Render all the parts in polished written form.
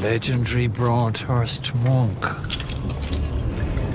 legendary Broadhurst monk.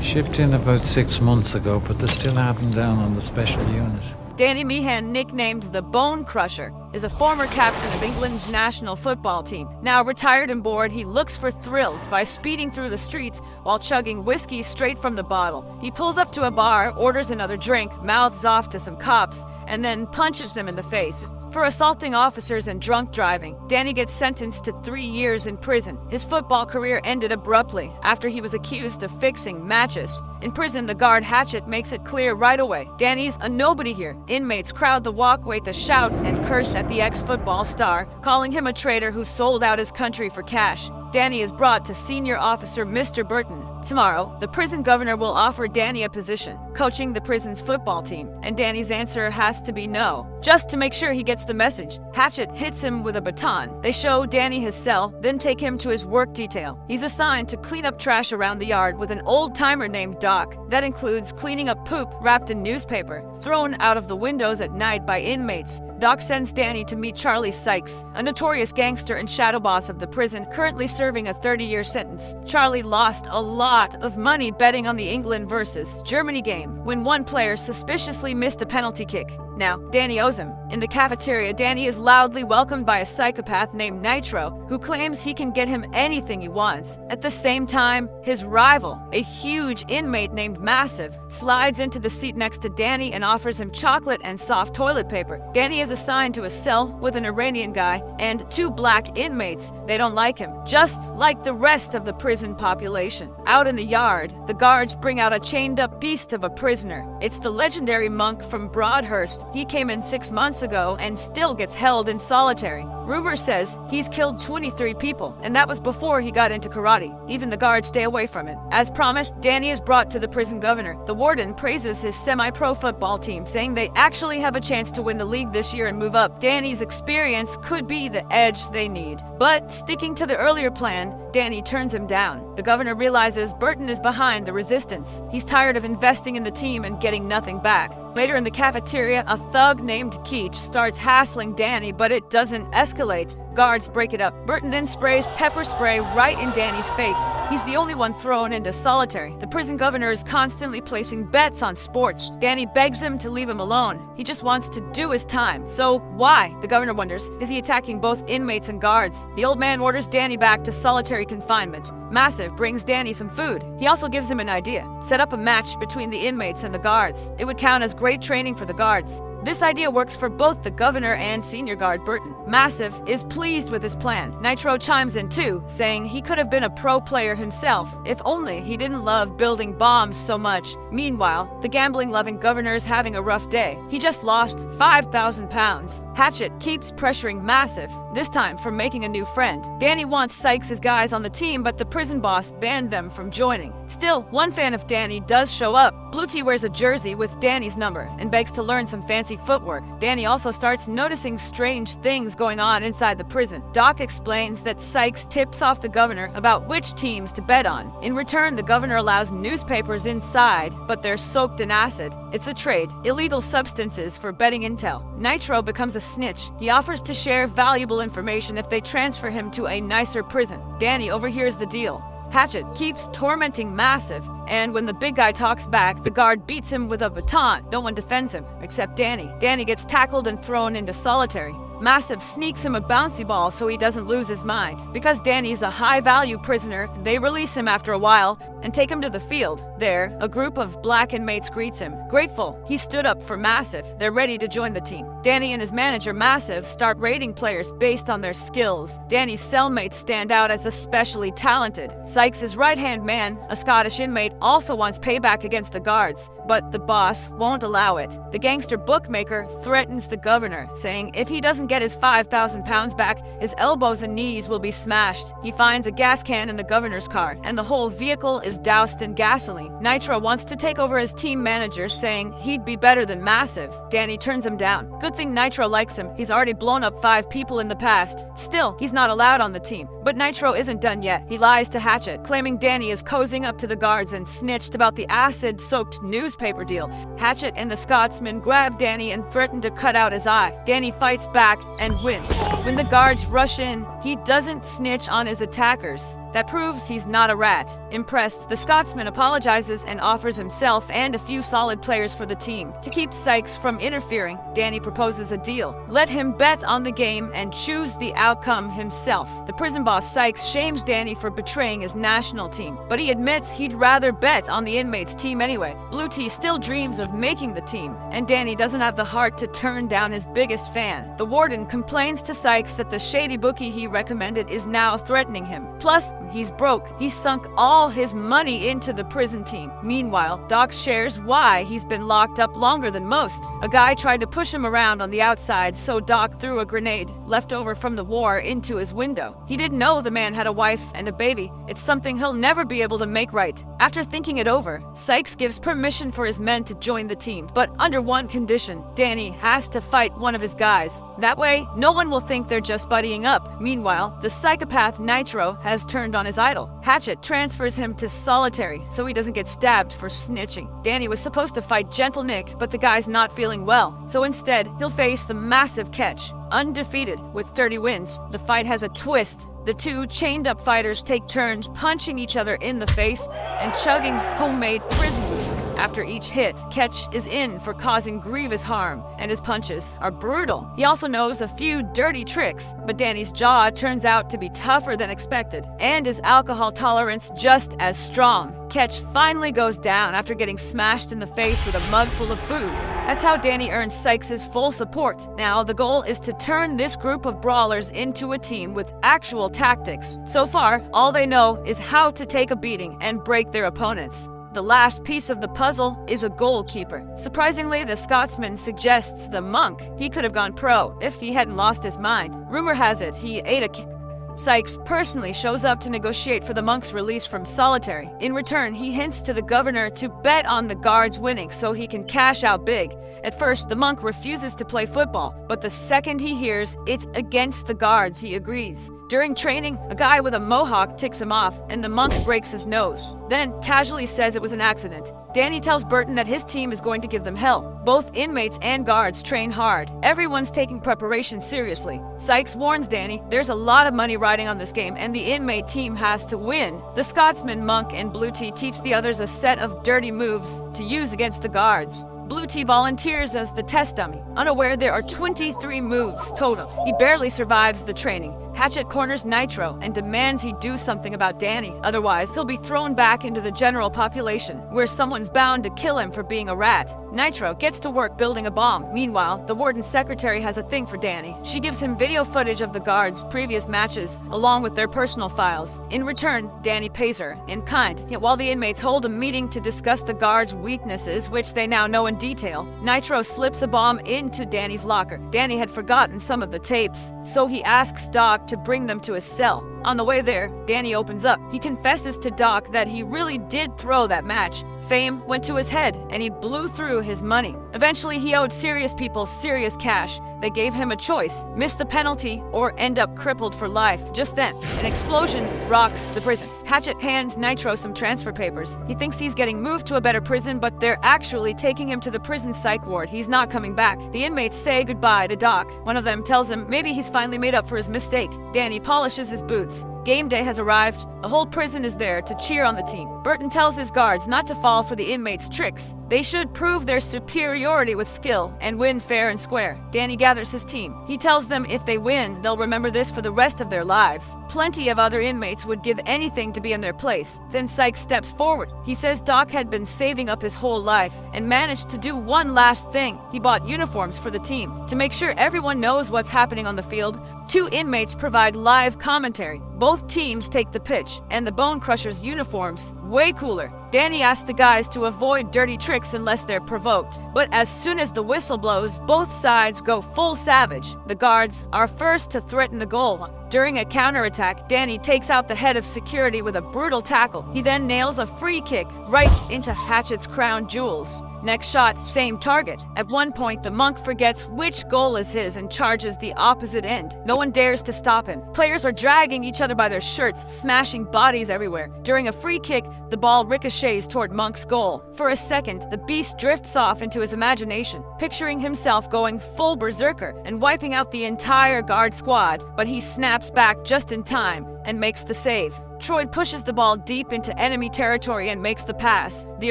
Shipped in about 6 months ago, but they still have him down on the special unit. Danny Meehan, nicknamed the Bone Crusher, is a former captain of England's national football team. Now retired and bored, he looks for thrills by speeding through the streets while chugging whiskey straight from the bottle. He pulls up to a bar, orders another drink, mouths off to some cops, and then punches them in the face. For assaulting officers and drunk driving, Danny gets sentenced to 3 years in prison. His football career ended abruptly after he was accused of fixing matches. In prison, the guard Hatchet makes it clear right away. Danny's a nobody here. Inmates crowd the walkway to shout and curse at the ex-football star, calling him a traitor who sold out his country for cash. Danny is brought to Senior Officer Mr. Burton. Tomorrow, the prison governor will offer Danny a position, coaching the prison's football team, and Danny's answer has to be no, just to make sure he gets the message. Hatchet hits him with a baton. They show Danny his cell, then take him to his work detail. He's assigned to clean up trash around the yard with an old-timer named Doc. That includes cleaning up poop wrapped in newspaper, thrown out of the windows at night by inmates. Doc sends Danny to meet Charlie Sykes, a notorious gangster and shadow boss of the prison, currently serving a 30-year sentence. Charlie lost a lot of money betting on the England versus Germany game when one player suspiciously missed a penalty kick. Now, Danny owes him. In the cafeteria, Danny is loudly welcomed by a psychopath named Nitro, who claims he can get him anything he wants. At the same time, his rival, a huge inmate named Massive, slides into the seat next to Danny and offers him chocolate and soft toilet paper. Danny is assigned to a cell with an Iranian guy and 2 black inmates. They don't like him, just like the rest of the prison population. Out in the yard, the guards bring out a chained-up beast of a prisoner. It's the legendary monk from Broadhurst. He came in 6 months ago and still gets held in solitary. Rumor says he's killed 23 people, and that was before he got into karate. Even the guards stay away from it. As promised, Danny is brought to the prison governor. The warden praises his semi-pro football team, saying they actually have a chance to win the league this year and move up. Danny's experience could be the edge they need. But sticking to the earlier plan, Danny turns him down. The governor realizes Burton is behind the resistance. He's tired of investing in the team and getting nothing back. Later in the cafeteria, a thug named Keach starts hassling Danny, but it doesn't escalate. Guards break it up. Burton then sprays pepper spray right in Danny's face. He's the only one thrown into solitary. The prison governor is constantly placing bets on sports. Danny begs him to leave him alone. He just wants to do his time. So why, the governor wonders, is he attacking both inmates and guards? The old man orders Danny back to solitary confinement. Massive brings Danny some food. He also gives him an idea. Set up a match between the inmates and the guards. It would count as great training for the guards. This idea works for both the governor and senior guard Burton. Massive is pleased with his plan. Nitro chimes in too, saying he could have been a pro player himself if only he didn't love building bombs so much. Meanwhile, the gambling-loving governor is having a rough day. He just lost £5,000. Hatchet keeps pressuring Massive, this time for making a new friend. Danny wants Sykes' guys on the team, but the prison boss banned them from joining. Still, one fan of Danny does show up. Blue T wears a jersey with Danny's number and begs to learn some fancy footwork. Danny also starts noticing strange things going on inside the prison. Doc explains that Sykes tips off the governor about which teams to bet on. In return, the governor allows newspapers inside, but they're soaked in acid. It's a trade, illegal substances for betting intel. Nitro becomes a snitch. He offers to share valuable information if they transfer him to a nicer prison. Danny overhears the deal. Hatchet keeps tormenting Massive, and when the big guy talks back, the guard beats him with a baton. No one defends him, except Danny. Danny gets tackled and thrown into solitary. Massive sneaks him a bouncy ball so he doesn't lose his mind. Because Danny's a high-value prisoner, they release him after a while and take him to the field. There, a group of black inmates greets him. Grateful, he stood up for Massive. They're ready to join the team. Danny and his manager, Massive, start rating players based on their skills. Danny's cellmates stand out as especially talented. Sykes' right-hand man, a Scottish inmate, also wants payback against the guards, but the boss won't allow it. The gangster bookmaker threatens the governor, saying if he doesn't get his £5,000 back, his elbows and knees will be smashed. He finds a gas can in the governor's car, and the whole vehicle is doused in gasoline. Nitro wants to take over as team manager, saying he'd be better than Massive. Danny turns him down. Good thing Nitro likes him. He's already blown up 5 people in the past. Still, he's not allowed on the team. But Nitro isn't done yet. He lies to Hatchet, claiming Danny is cozying up to the guards and snitched about the acid-soaked newspaper deal. Hatchet and the Scotsman grab Danny and threaten to cut out his eye. Danny fights back and wins. When the guards rush in, He doesn't snitch on his attackers. That proves he's not a rat. Impressed, the Scotsman apologizes and offers himself and a few solid players for the team. To keep Sykes from interfering, Danny proposes a deal. Let him bet on the game and choose the outcome himself. The prison boss Sykes shames Danny for betraying his national team, but he admits he'd rather bet on the inmates' team anyway. Blue T still dreams of making the team, and Danny doesn't have the heart to turn down his biggest fan. The warden complains to Sykes that the shady bookie he recommended is now threatening him. Plus, he's broke. He's sunk all his money into the prison team. Meanwhile, Doc shares why he's been locked up longer than most. A guy tried to push him around on the outside, so Doc threw a grenade, left over from the war, into his window. He didn't know the man had a wife and a baby. It's something he'll never be able to make right. After thinking it over, Sykes gives permission for his men to join the team, but under one condition: Danny has to fight one of his guys. That way, no one will think they're just buddying up. Meanwhile, the psychopath Nitro has turned on his idol. Hatchet transfers him to solitary so he doesn't get stabbed for snitching. Danny was supposed to fight Gentle Nick, but the guy's not feeling well, so instead, he'll face the massive Catch. Undefeated with 30 wins, the fight has a twist. The two chained-up fighters take turns punching each other in the face and chugging homemade prison booze. After each hit, Catch is in for causing grievous harm, and his punches are brutal. He also knows a few dirty tricks, but Danny's jaw turns out to be tougher than expected, and his alcohol tolerance just as strong. Catch finally goes down after getting smashed in the face with a mug full of booze. That's how Danny earns Sykes' full support. Now, the goal is to turn this group of brawlers into a team with actual tactics. So far, all they know is how to take a beating and break their opponents. The last piece of the puzzle is a goalkeeper. Surprisingly, the Scotsman suggests the monk. He could have gone pro if he hadn't lost his mind. Rumor has it he ate a Sykes personally shows up to negotiate for the monk's release from solitary. In return, he hints to the governor to bet on the guards winning so he can cash out big. At first, the monk refuses to play football, but the second he hears it's against the guards, he agrees. During training, a guy with a mohawk ticks him off, and the monk breaks his nose. Then, casually says it was an accident. Danny tells Burton that his team is going to give them hell. Both inmates and guards train hard. Everyone's taking preparation seriously. Sykes warns Danny there's a lot of money riding on this game, and the inmate team has to win. The Scotsman, Monk, and Blue Tea teach the others a set of dirty moves to use against the guards. Blue Tea volunteers as the test dummy, unaware there are 23 moves total. He barely survives the training. Hatchet corners Nitro and demands he do something about Danny, otherwise he'll be thrown back into the general population, where someone's bound to kill him for being a rat. Nitro gets to work building a bomb. Meanwhile, the warden's secretary has a thing for Danny. She gives him video footage of the guards' previous matches, along with their personal files. In return, Danny pays her in kind. Yet while the inmates hold a meeting to discuss the guards' weaknesses, which they now know in detail, Nitro slips a bomb into Danny's locker. Danny had forgotten some of the tapes, so he asks Doc to bring them to his cell. On the way there, Danny opens up. He confesses to Doc that he really did throw that match. Fame went to his head, and he blew through his money. Eventually, he owed serious people serious cash. They gave him a choice: miss the penalty or end up crippled for life. Just then, an explosion rocks the prison. Hatchet hands Nitro some transfer papers. He thinks he's getting moved to a better prison, but they're actually taking him to the prison psych ward. He's not coming back. The inmates say goodbye to Doc. One of them tells him maybe he's finally made up for his mistake. Danny polishes his boots. Game day has arrived. The whole prison is there to cheer on the team. Burton tells his guards not to fall for the inmates' tricks. They should prove their superiority with skill and win fair and square. Danny gathers his team. He tells them if they win, they'll remember this for the rest of their lives. Plenty of other inmates would give anything to be in their place. Then Sykes steps forward. He says Doc had been saving up his whole life and managed to do one last thing. He bought uniforms for the team. To make sure everyone knows what's happening on the field, 2 inmates provide live commentary. Both teams take the pitch, and the Bone Crusher's uniforms, way cooler. Danny asks the guys to avoid dirty tricks unless they're provoked. But as soon as the whistle blows, both sides go full savage. The guards are first to threaten the goal. During a counterattack, Danny takes out the head of security with a brutal tackle. He then nails a free kick right into Hatchet's crown jewels. Next shot, same target. At one point, the monk forgets which goal is his and charges the opposite end. No one dares to stop him. Players are dragging each other by their shirts, smashing bodies everywhere. During a free kick, the ball ricochets toward Monk's goal. For a second, the beast drifts off into his imagination, picturing himself going full berserker and wiping out the entire guard squad, but he snaps back just in time and makes the save. Troy pushes the ball deep into enemy territory and makes the pass. The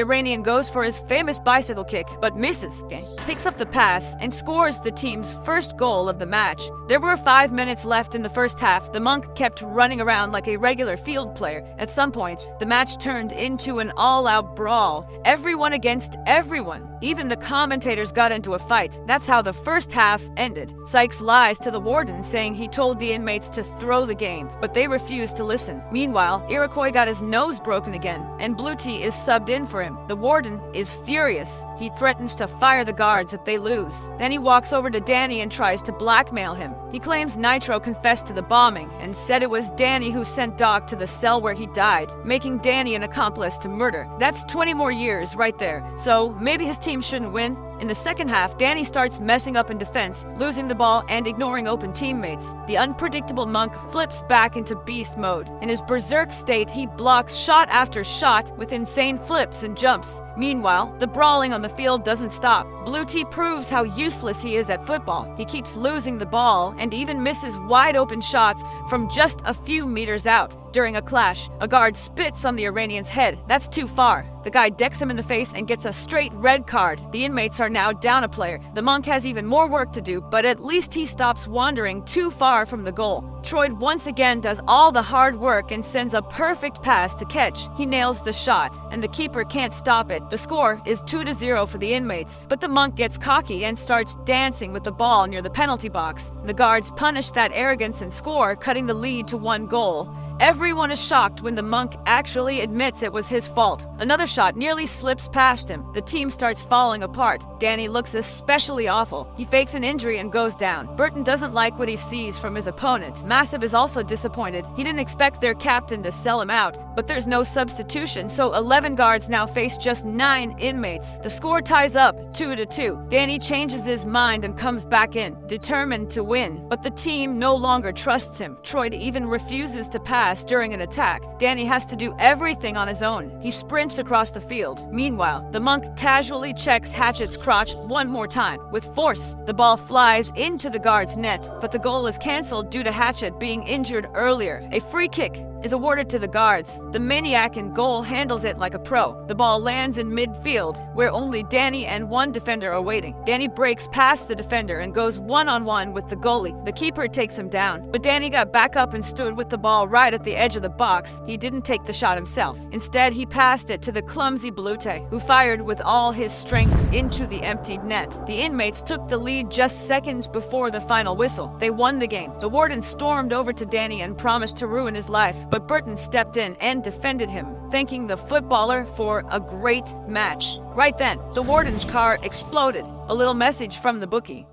Iranian goes for his famous bicycle kick, but misses. Picks up the pass and scores the team's first goal of the match. There were 5 minutes left in the first half. The monk kept running around like a regular field player. At some point, the match turned into an all-out brawl. Everyone against everyone. Even the commentators got into a fight. That's how the first half ended. Sykes lies to the warden, saying he told the inmates to throw the game, but they refused to listen. Meanwhile, Iroquois got his nose broken again, and Blue Tea is subbed in for him. The warden is furious. He threatens to fire the guards if they lose. Then he walks over to Danny and tries to blackmail him. He claims Nitro confessed to the bombing and said it was Danny who sent Doc to the cell where he died, making Danny an accomplice to murder. That's 20 more years right there, so maybe his team shouldn't win. In the second half, Danny starts messing up in defense, losing the ball and ignoring open teammates. The unpredictable monk flips back into beast mode. In his berserk state, he blocks shot after shot with insane flips and jumps. Meanwhile, the brawling on the field doesn't stop. Blue Tea proves how useless he is at football. He keeps losing the ball and even misses wide open shots from just a few meters out. During a clash, a guard spits on the Iranian's head. That's too far. The guy decks him in the face and gets a straight red card. The inmates are now down a player. The monk has even more work to do, but at least he stops wandering too far from the goal. Troy once again does all the hard work and sends a perfect pass to Catch. He nails the shot, and the keeper can't stop it. The score is 2-0 for the inmates, but the monk gets cocky and starts dancing with the ball near the penalty box. The guards punish that arrogance and score, cutting the lead to 1 goal. Everyone is shocked when the monk actually admits it was his fault. Another shot nearly slips past him. The team starts falling apart. Danny looks especially awful. He fakes an injury and goes down. Burton doesn't like what he sees from his opponent. Massive is also disappointed. He didn't expect their captain to sell him out, but there's no substitution, so 11 guards now face just 9 inmates. The score ties up 2-2. Danny changes his mind and comes back in, determined to win, but the team no longer trusts him. Troy even refuses to pass during an attack. Danny has to do everything on his own. He sprints across the field. Meanwhile, the monk casually checks Hatchet's crotch one more time. With force, the ball flies into the guard's net, but the goal is cancelled due to Hatchet being injured earlier. A free kick is awarded to the guards. The maniac in goal handles it like a pro. The ball lands in midfield, where only Danny and 1 defender are waiting. Danny breaks past the defender and goes one-on-one with the goalie. The keeper takes him down, but Danny got back up and stood with the ball right at the edge of the box. He didn't take the shot himself. Instead, he passed it to the clumsy Blute, who fired with all his strength into the emptied net. The inmates took the lead just seconds before the final whistle. They won the game. The warden stormed over to Danny and promised to ruin his life, but Burton stepped in and defended him, thanking the footballer for a great match. Right then, the warden's car exploded. A little message from the bookie.